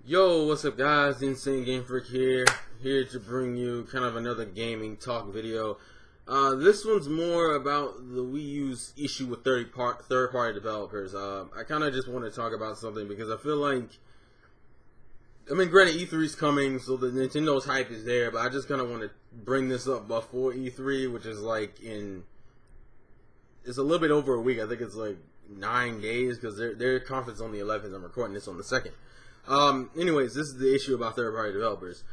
Yo, what's up guys, the Insane Game Freak here to bring you kind of another gaming talk video. This one's more about the Wii U's issue with third-party developers. I kind of just want to talk about something because I feel like, granted E3's coming, so the Nintendo's hype is there, but I just kind of want to bring this up before E3, which is it's a little bit over a week. I think it's like 9 days because their conference on the 11th. I'm recording this on the 2nd. Anyways, this is the issue about third-party developers.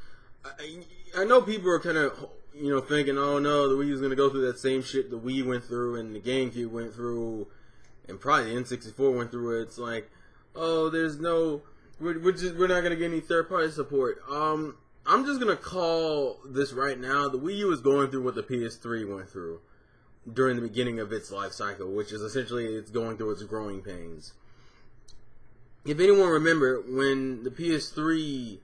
I know people are kind of, thinking, oh no, the Wii U's going to go through that same shit the Wii went through and the GameCube went through and probably the N64 went through, where it's like, oh, we're not going to get any third-party support. I'm just going to call this right now. The Wii U is going through what the PS3 went through during the beginning of its life cycle, which is essentially it's going through its growing pains. If anyone remember, when the PS3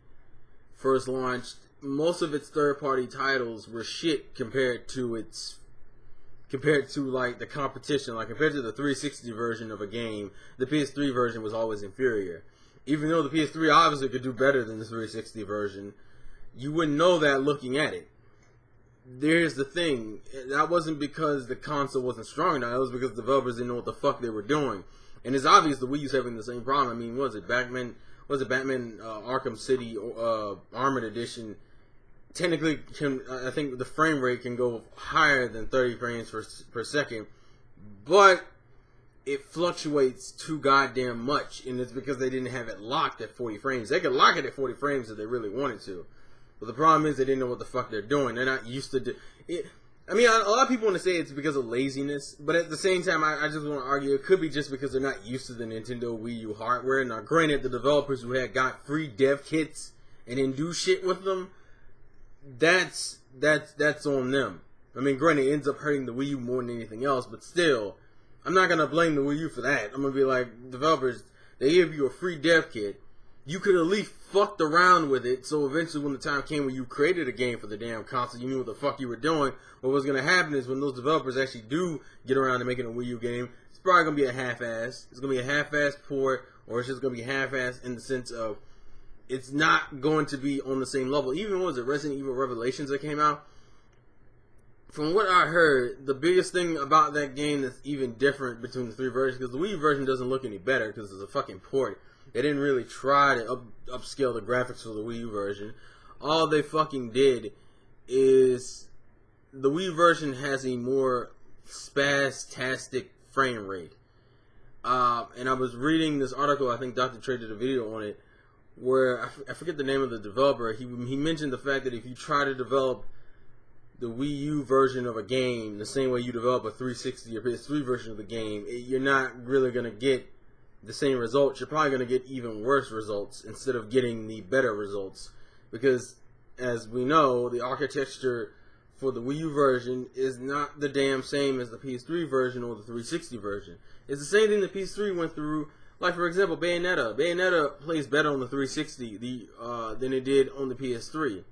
first launched, most of its third-party titles were shit compared to like the competition. Like compared to the 360 version of a game, the PS3 version was always inferior. Even though the PS3 obviously could do better than the 360 version, you wouldn't know that looking at it. Here's the thing: that wasn't because the console wasn't strong enough. It was because developers didn't know what the fuck they were doing. And it's obvious the Wii U's having the same problem. I mean, Backman Arkham City Armored Edition technically I think the frame rate can go higher than 30 frames per second, but it fluctuates too goddamn much, and it's because they didn't have it locked at 40 frames. They could lock it at 40 frames if they really wanted to, but the problem is they didn't know what the fuck they're doing. They're not used to it. I mean, a lot of people want to say it's because of laziness, but at the same time, I just want to argue it could be just because they're not used to the Nintendo Wii U hardware. Now, granted, the developers who had got free dev kits and didn't do shit with them, that's on them. I mean, granted, it ends up hurting the Wii U more than anything else, but still, I'm not gonna blame the Wii U for that. I'm gonna be like, developers, they give you a free dev kit. You could at least fucked around with it, so eventually when the time came when you created a game for the damn console, you knew what the fuck you were doing. What was going to happen is when those developers actually do get around to making a Wii U game, it's probably going to be a half-ass. It's going to be a half-ass port, or it's just going to be half-ass in the sense of it's not going to be on the same level. Even was it Resident Evil Revelations that came out? From what I heard, the biggest thing about that game that's even different between the three versions, because the Wii U version doesn't look any better because it's a fucking port. They didn't really try to upscale the graphics for the Wii U version. All they fucking did is the Wii U version has a more spastastic frame rate. And I was reading this article, I think Dr. Trey did a video on it, where I forget the name of the developer. He mentioned the fact that if you try to develop the Wii U version of a game the same way you develop a 360 or PS3 version of the game, you're not really going to get the same results. You're probably going to get even worse results instead of getting the better results, because as we know, the architecture for the Wii U version is not the damn same as the PS3 version or the 360 version. It's the same thing the PS3 went through. Like for example, Bayonetta plays better on the 360 than it did on the PS3,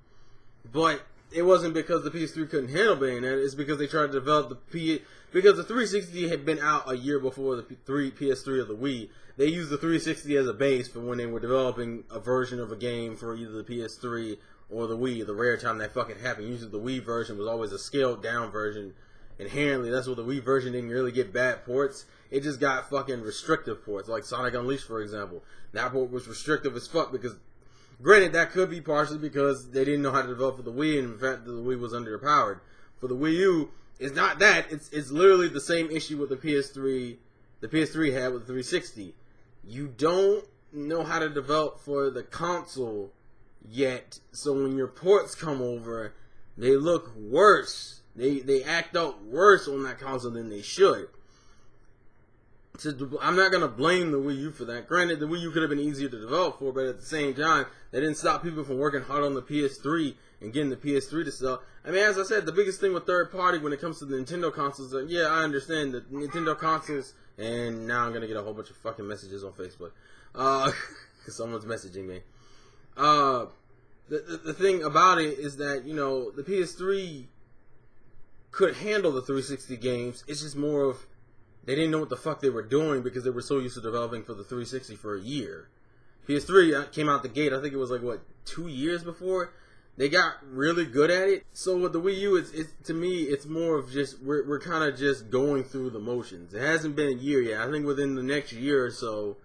but it wasn't because the PS3 couldn't handle Bayonetta. It's because they tried to develop because the 360 had been out a year before the PS3 of the Wii. They used the 360 as a base for when they were developing a version of a game for either the PS3 or the Wii. The rare time that fucking happened. Usually the Wii version was always a scaled down version. Inherently, that's what the Wii version didn't really get bad ports. It just got fucking restrictive ports, like Sonic Unleashed, for example. That port was restrictive as fuck because, granted, that could be partially because they didn't know how to develop for the Wii, and in fact, the Wii was underpowered. For the Wii U, it's not that. It's literally the same issue with the PS3. The PS3 had with the 360. You don't know how to develop for the console yet, so when your ports come over, they look worse. They act out worse on that console than they should. So I'm not going to blame the Wii U for that. Granted, the Wii U could have been easier to develop for, but at the same time, that didn't stop people from working hard on the PS3 and getting the PS3 to sell. I mean, as I said, the biggest thing with third party when it comes to the Nintendo consoles, yeah, I understand that Nintendo consoles, and now I'm going to get a whole bunch of fucking messages on Facebook, because someone's messaging me. The thing about it is that, the PS3 could handle the 360 games. It's just more of, they didn't know what the fuck they were doing because they were so used to developing for the 360 for a year. PS3 came out the gate, I think it was like, what, 2 years before? They got really good at it. So with the Wii U, it's to me, it's more of just, we're kind of just going through the motions. It hasn't been a year yet. I think within the next year or so.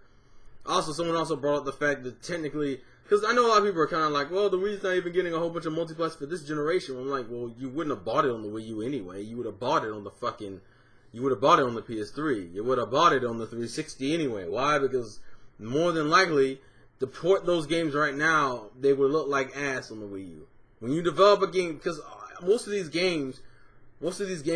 Also, someone also brought up the fact that technically, because I know a lot of people are kind of like, well, the Wii's not even getting a whole bunch of multiplexes for this generation. I'm like, well, you wouldn't have bought it on the Wii U anyway. You would have bought it on the you would have bought it on the PS3. You would have bought it on the 360 anyway. Why? Because more than likely, to port those games right now, they would look like ass on the Wii U. When you develop a game, because most of these games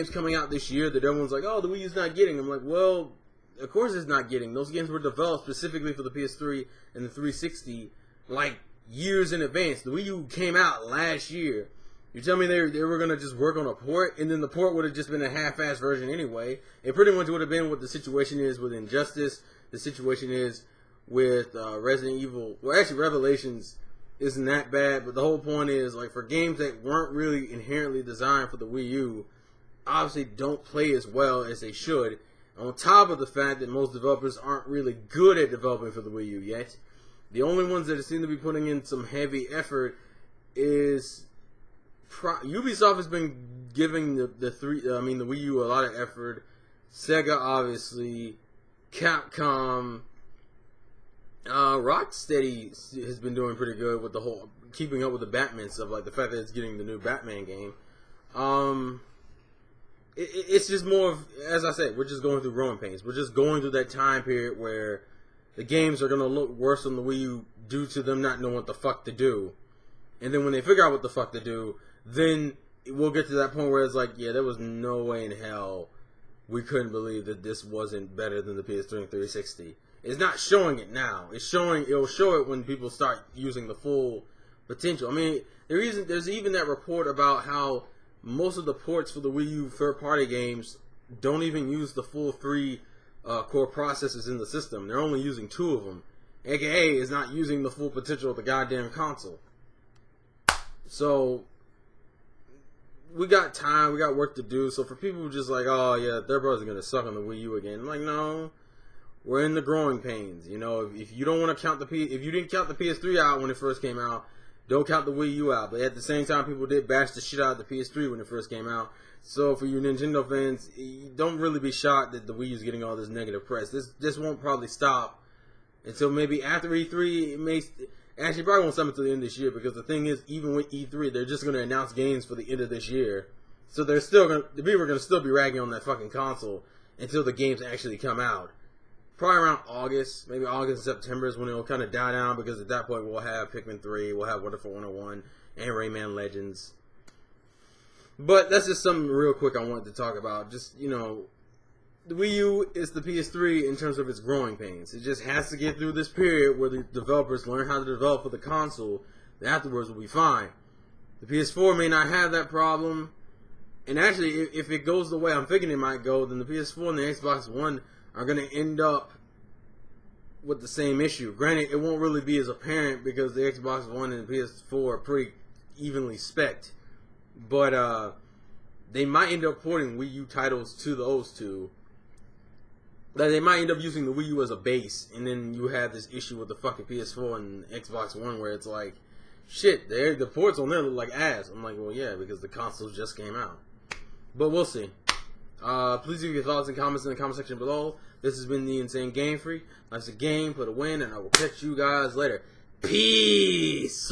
coming out this year that everyone's like, oh, the Wii U's not getting. I'm like, well, of course it's not getting. Those games were developed specifically for the PS3 and the 360, like years in advance. The Wii U came out last year. You tell me they were going to just work on a port, and then the port would have just been a half-assed version anyway. It pretty much would have been what the situation is with Injustice, the situation is with Resident Evil. Well, actually, Revelations isn't that bad, but the whole point is, like, for games that weren't really inherently designed for the Wii U, obviously don't play as well as they should, on top of the fact that most developers aren't really good at developing for the Wii U yet. The only ones that seem to be putting in some heavy effort is Ubisoft has been giving the Wii U a lot of effort. Sega, obviously, Capcom. Rocksteady has been doing pretty good with the whole keeping up with the Batman stuff, like the fact that it's getting the new Batman game. It's just more of, as I said, we're just going through growing pains. We're just going through that time period where the games are going to look worse on the Wii U due to them not knowing what the fuck to do. And then when they figure out what the fuck to do, then we'll get to that point where it's like, yeah, there was no way in hell we couldn't believe that this wasn't better than the PS3 and 360. It's not showing it now. It'll show it when people start using the full potential. I mean, there's even that report about how most of the ports for the Wii U third-party games don't even use the full 3 core processors in the system. They're only using 2 of them. AKA is not using the full potential of the goddamn console. So we got time, we got work to do. So for people who just like, oh yeah, their brothers are gonna suck on the Wii U again, I'm like, no. We're in the growing pains, you know. If you don't want to count if you didn't count the PS3 out when it first came out, don't count the Wii U out. But at the same time, people did bash the shit out of the PS3 when it first came out. So for you Nintendo fans, don't really be shocked that the Wii U is getting all this negative press. This won't probably stop until maybe after E3. It may actually probably won't stop until the end of this year, because the thing is, even with E3, they're just going to announce games for the end of this year. So the people are going to still be ragging on that fucking console until the games actually come out. Probably around August, maybe August and September is when it'll kind of die down, because at that point we'll have Pikmin 3, we'll have Wonderful 101, and Rayman Legends. But that's just something real quick I wanted to talk about. Just, you know, the Wii U is the PS3 in terms of its growing pains. It just has to get through this period where the developers learn how to develop for the console, and afterwards will be fine. The PS4 may not have that problem, and actually, if it goes the way I'm thinking it might go, then the PS4 and the Xbox One are going to end up with the same issue. Granted, it won't really be as apparent because the Xbox One and the PS4 are pretty evenly spec'd. But they might end up porting Wii U titles to those two. Like, they might end up using the Wii U as a base, and then you have this issue with the fucking PS4 and Xbox One where it's like, shit, the ports on there look like ass. I'm like, well, yeah, because the consoles just came out. But we'll see. Please leave your thoughts and comments in the comment section below. This has been the Insane Game Freak. That's a game, put a win, and I will catch you guys later. Peace.